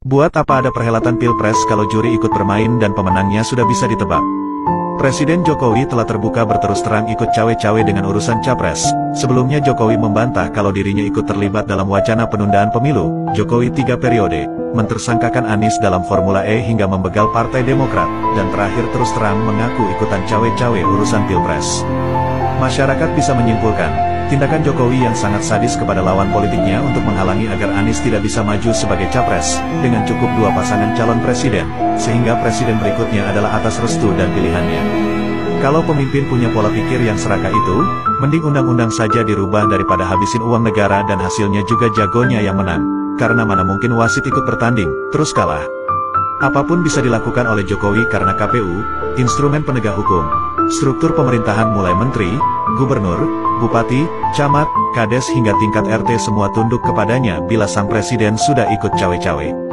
Buat apa ada perhelatan Pilpres kalau juri ikut bermain dan pemenangnya sudah bisa ditebak? Presiden Jokowi telah terbuka berterus terang ikut cawe-cawe dengan urusan Capres. Sebelumnya Jokowi membantah kalau dirinya ikut terlibat dalam wacana penundaan pemilu. Jokowi 3 periode, mentersangkakan Anies dalam Formula E hingga membegal Partai Demokrat, dan terakhir terus terang mengaku ikutan cawe-cawe urusan Pilpres. Masyarakat bisa menyimpulkan, tindakan Jokowi yang sangat sadis kepada lawan politiknya untuk menghalangi agar Anies tidak bisa maju sebagai Capres, dengan cukup 2 pasangan calon presiden, sehingga presiden berikutnya adalah atas restu dan pilihannya. Kalau pemimpin punya pola pikir yang serakah itu, mending undang-undang saja dirubah daripada habisin uang negara dan hasilnya juga jagonya yang menang. Karena mana mungkin wasit ikut bertanding, terus kalah. Apapun bisa dilakukan oleh Jokowi karena KPU, instrumen penegak hukum. Struktur pemerintahan mulai menteri, gubernur, bupati, camat, kades hingga tingkat RT semua tunduk kepadanya bila sang presiden sudah ikut cawe-cawe.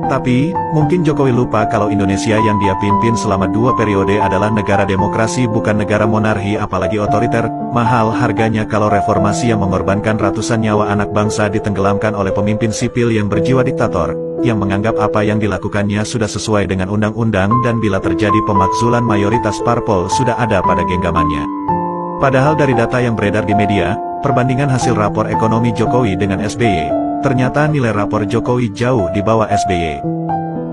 Tapi, mungkin Jokowi lupa kalau Indonesia yang dia pimpin selama 2 periode adalah negara demokrasi bukan negara monarki apalagi otoriter. Mahal harganya kalau reformasi yang mengorbankan ratusan nyawa anak bangsa ditenggelamkan oleh pemimpin sipil yang berjiwa diktator, yang menganggap apa yang dilakukannya sudah sesuai dengan undang-undang dan bila terjadi pemakzulan mayoritas parpol sudah ada pada genggamannya. Padahal dari data yang beredar di media, perbandingan hasil rapor ekonomi Jokowi dengan SBY, ternyata nilai rapor Jokowi jauh di bawah SBY.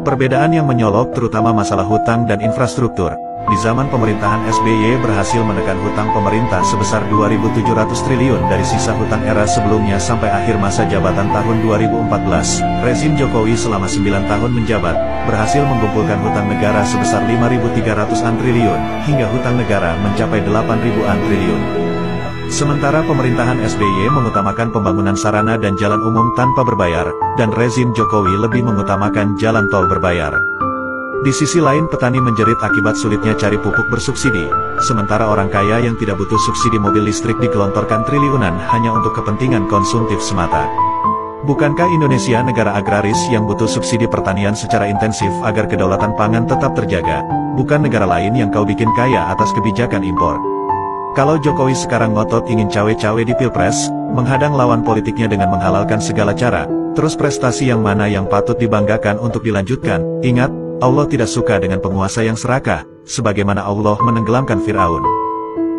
Perbedaan yang menyolok terutama masalah hutang dan infrastruktur. Di zaman pemerintahan SBY berhasil menekan hutang pemerintah sebesar 2.700 triliun dari sisa hutang era sebelumnya sampai akhir masa jabatan tahun 2014. Rezim Jokowi selama 9 tahun menjabat, berhasil mengumpulkan hutang negara sebesar 5.300-an triliun, hingga hutang negara mencapai 8.000-an triliun. Sementara pemerintahan SBY mengutamakan pembangunan sarana dan jalan umum tanpa berbayar, dan rezim Jokowi lebih mengutamakan jalan tol berbayar. Di sisi lain petani menjerit akibat sulitnya cari pupuk bersubsidi, sementara orang kaya yang tidak butuh subsidi mobil listrik digelontorkan triliunan hanya untuk kepentingan konsumtif semata. Bukankah Indonesia negara agraris yang butuh subsidi pertanian secara intensif agar kedaulatan pangan tetap terjaga, bukan negara lain yang kau bikin kaya atas kebijakan impor? Kalau Jokowi sekarang ngotot ingin cawe-cawe di Pilpres, menghadang lawan politiknya dengan menghalalkan segala cara, terus prestasi yang mana yang patut dibanggakan untuk dilanjutkan? Ingat, Allah tidak suka dengan penguasa yang serakah, sebagaimana Allah menenggelamkan Fir'aun.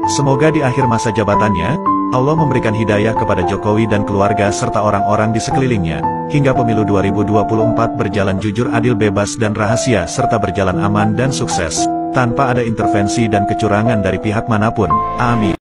Semoga di akhir masa jabatannya, Allah memberikan hidayah kepada Jokowi dan keluarga serta orang-orang di sekelilingnya, hingga pemilu 2024 berjalan jujur adil bebas dan rahasia serta berjalan aman dan sukses, tanpa ada intervensi dan kecurangan dari pihak manapun. Amin.